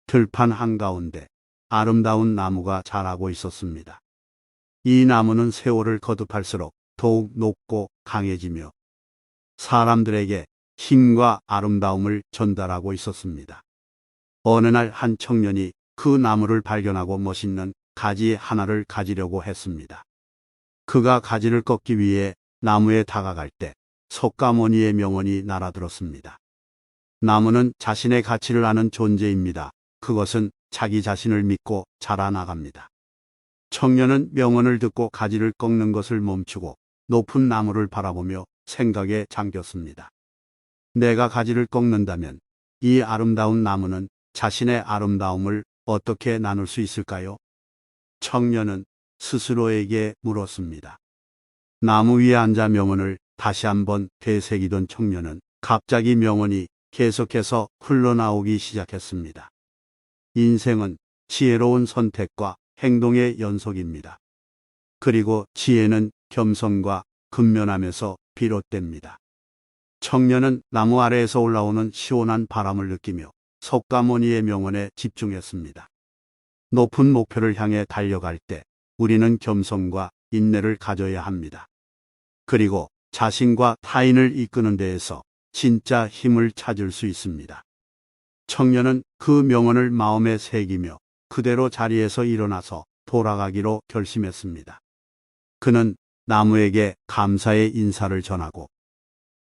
들판 한가운데 아름다운 나무가 자라고 있었습니다. 이 나무는 세월을 거듭할수록 더욱 높고 강해지며 사람들에게 힘과 아름다움을 전달하고 있었습니다. 어느 날 한 청년이 그 나무를 발견하고 멋있는 가지 하나를 가지려고 했습니다. 그가 가지를 꺾기 위해 나무에 다가갈 때 석가모니의 명언이 날아들었습니다. 나무는 자신의 가치를 아는 존재입니다. 그것은 자기 자신을 믿고 자라나갑니다. 청년은 명언을 듣고 가지를 꺾는 것을 멈추고 높은 나무를 바라보며 생각에 잠겼습니다. 내가 가지를 꺾는다면 이 아름다운 나무는 자신의 아름다움을 어떻게 나눌 수 있을까요? 청년은 스스로에게 물었습니다. 나무 위에 앉아 명언을 다시 한번 되새기던 청년은 갑자기 명언이 계속해서 흘러나오기 시작했습니다. 인생은 지혜로운 선택과 행동의 연속입니다. 그리고 지혜는 겸손과 근면함에서 비롯됩니다. 청년은 나무 아래에서 올라오는 시원한 바람을 느끼며 석가모니의 명언에 집중했습니다. 높은 목표를 향해 달려갈 때 우리는 겸손과 인내를 가져야 합니다. 그리고 자신과 타인을 이끄는 데에서 진짜 힘을 찾을 수 있습니다. 청년은 그 명언을 마음에 새기며 그대로 자리에서 일어나서 돌아가기로 결심했습니다. 그는 나무에게 감사의 인사를 전하고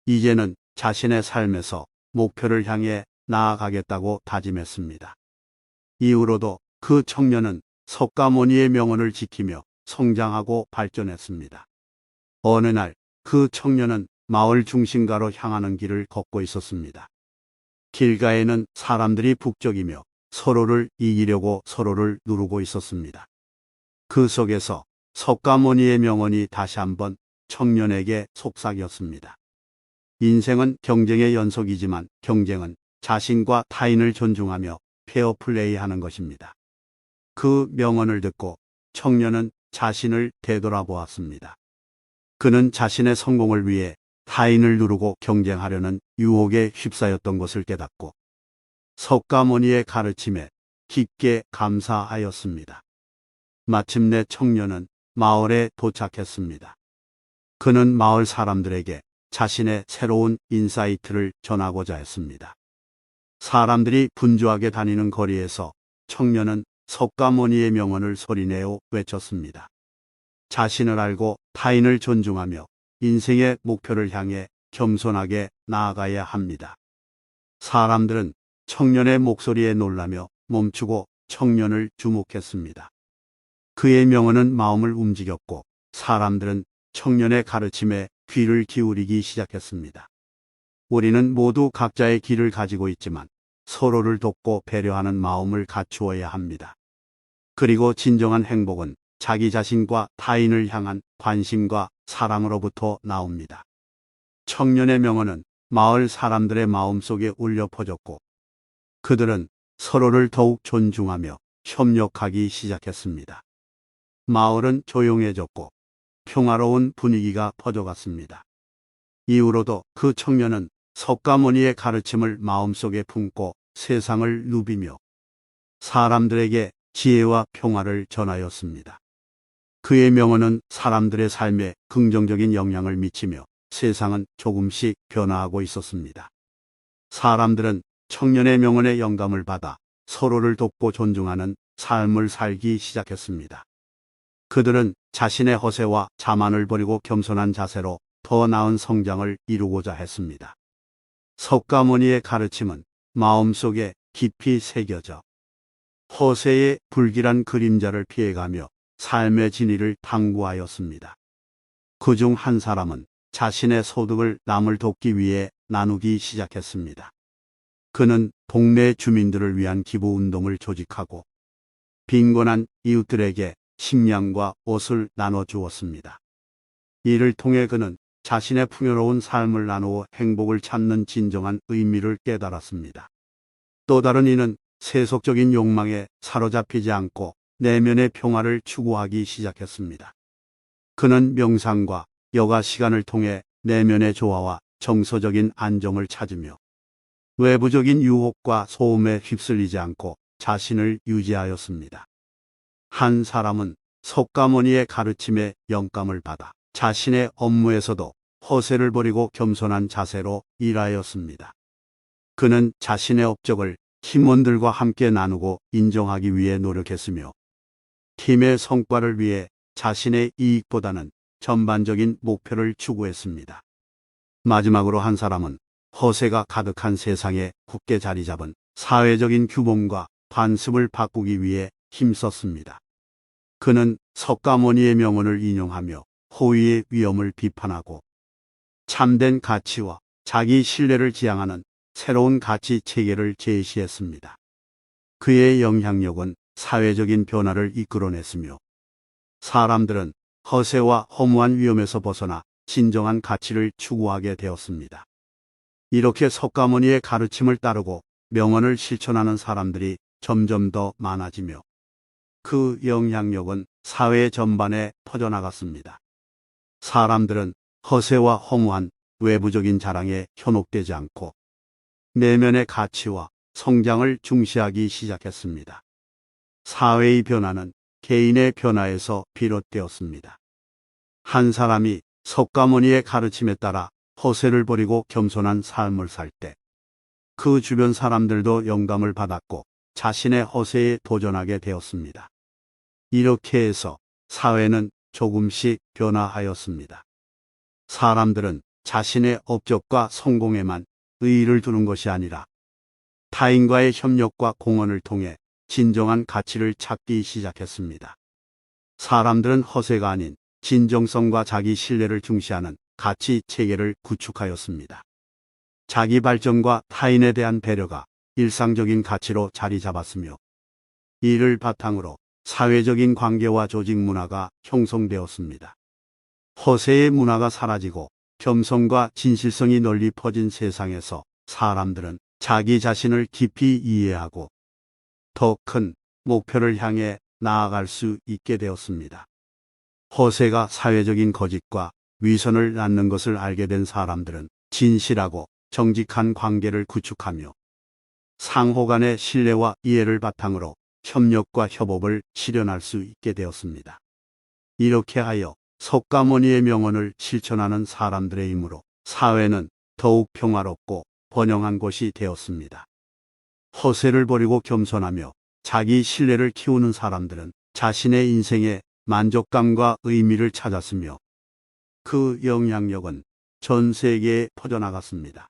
이제는 자신의 삶에서 목표를 향해 나아가겠다고 다짐했습니다. 이후로도 그 청년은 석가모니의 명언을 지키며 성장하고 발전했습니다. 어느 날 그 청년은 마을 중심가로 향하는 길을 걷고 있었습니다. 길가에는 사람들이 북적이며 서로를 이기려고 서로를 누르고 있었습니다. 그 속에서 석가모니의 명언이 다시 한번 청년에게 속삭였습니다. 인생은 경쟁의 연속이지만 경쟁은 자신과 타인을 존중하며 페어플레이하는 것입니다. 그 명언을 듣고 청년은 자신을 되돌아보았습니다. 그는 자신의 성공을 위해 타인을 누르고 경쟁하려는 유혹에 휩싸였던 것을 깨닫고 석가모니의 가르침에 깊게 감사하였습니다. 마침내 청년은 마을에 도착했습니다. 그는 마을 사람들에게 자신의 새로운 인사이트를 전하고자 했습니다. 사람들이 분주하게 다니는 거리에서 청년은 석가모니의 명언을 소리내어 외쳤습니다. 자신을 알고 타인을 존중하며 인생의 목표를 향해 겸손하게 나아가야 합니다. 사람들은 청년의 목소리에 놀라며 멈추고 청년을 주목했습니다. 그의 명언은 마음을 움직였고 사람들은 청년의 가르침에 귀를 기울이기 시작했습니다. 우리는 모두 각자의 길을 가지고 있지만 서로를 돕고 배려하는 마음을 갖추어야 합니다. 그리고 진정한 행복은 자기 자신과 타인을 향한 관심과 사랑으로부터 나옵니다. 청년의 명언은 마을 사람들의 마음속에 울려 퍼졌고 그들은 서로를 더욱 존중하며 협력하기 시작했습니다. 마을은 조용해졌고 평화로운 분위기가 퍼져갔습니다. 이후로도 그 청년은 석가모니의 가르침을 마음속에 품고 세상을 누비며 사람들에게 지혜와 평화를 전하였습니다. 그의 명언은 사람들의 삶에 긍정적인 영향을 미치며 세상은 조금씩 변화하고 있었습니다. 사람들은 청년의 명언에 영감을 받아 서로를 돕고 존중하는 삶을 살기 시작했습니다. 그들은 자신의 허세와 자만을 버리고 겸손한 자세로 더 나은 성장을 이루고자 했습니다. 석가모니의 가르침은 마음속에 깊이 새겨져 허세의 불길한 그림자를 피해가며 삶의 진리를 탐구하였습니다. 그중 한 사람은 자신의 소득을 남을 돕기 위해 나누기 시작했습니다. 그는 동네 주민들을 위한 기부 운동을 조직하고 빈곤한 이웃들에게 식량과 옷을 나눠 주었습니다. 이를 통해 그는 자신의 풍요로운 삶을 나누어 행복을 찾는 진정한 의미를 깨달았습니다. 또 다른 이는 세속적인 욕망에 사로잡히지 않고 내면의 평화를 추구하기 시작했습니다. 그는 명상과 여가 시간을 통해 내면의 조화와 정서적인 안정을 찾으며 외부적인 유혹과 소음에 휩쓸리지 않고 자신을 유지하였습니다. 한 사람은 석가모니의 가르침에 영감을 받아 자신의 업무에서도 허세를 버리고 겸손한 자세로 일하였습니다. 그는 자신의 업적을 팀원들과 함께 나누고 인정하기 위해 노력했으며 팀의 성과를 위해 자신의 이익보다는 전반적인 목표를 추구했습니다. 마지막으로 한 사람은 허세가 가득한 세상에 굳게 자리 잡은 사회적인 규범과 관습을 바꾸기 위해 힘썼습니다. 그는 석가모니의 명언을 인용하며 호의의 위험을 비판하고 참된 가치와 자기 신뢰를 지향하는 새로운 가치 체계를 제시했습니다. 그의 영향력은 사회적인 변화를 이끌어냈으며 사람들은 허세와 허무한 위험에서 벗어나 진정한 가치를 추구하게 되었습니다. 이렇게 석가모니의 가르침을 따르고 명언을 실천하는 사람들이 점점 더 많아지며 그 영향력은 사회 전반에 퍼져나갔습니다. 사람들은 허세와 허무한 외부적인 자랑에 현혹되지 않고 내면의 가치와 성장을 중시하기 시작했습니다. 사회의 변화는 개인의 변화에서 비롯되었습니다. 한 사람이 석가모니의 가르침에 따라 허세를 버리고 겸손한 삶을 살 때 그 주변 사람들도 영감을 받았고 자신의 허세에 도전하게 되었습니다. 이렇게 해서 사회는 조금씩 변화하였습니다. 사람들은 자신의 업적과 성공에만 의의를 두는 것이 아니라 타인과의 협력과 공헌을 통해 진정한 가치를 찾기 시작했습니다. 사람들은 허세가 아닌 진정성과 자기 신뢰를 중시하는 가치 체계를 구축하였습니다. 자기 발전과 타인에 대한 배려가 일상적인 가치로 자리 잡았으며 이를 바탕으로 사회적인 관계와 조직 문화가 형성되었습니다. 허세의 문화가 사라지고 겸손과 진실성이 널리 퍼진 세상에서 사람들은 자기 자신을 깊이 이해하고 더 큰 목표를 향해 나아갈 수 있게 되었습니다. 허세가 사회적인 거짓과 위선을 낳는 것을 알게 된 사람들은 진실하고 정직한 관계를 구축하며 상호 간의 신뢰와 이해를 바탕으로 협력과 협업을 실현할 수 있게 되었습니다. 이렇게 하여 석가모니의 명언을 실천하는 사람들의 힘으로 사회는 더욱 평화롭고 번영한 곳이 되었습니다. 허세를 버리고 겸손하며 자기 신뢰를 키우는 사람들은 자신의 인생에 만족감과 의미를 찾았으며 그 영향력은 전 세계에 퍼져나갔습니다.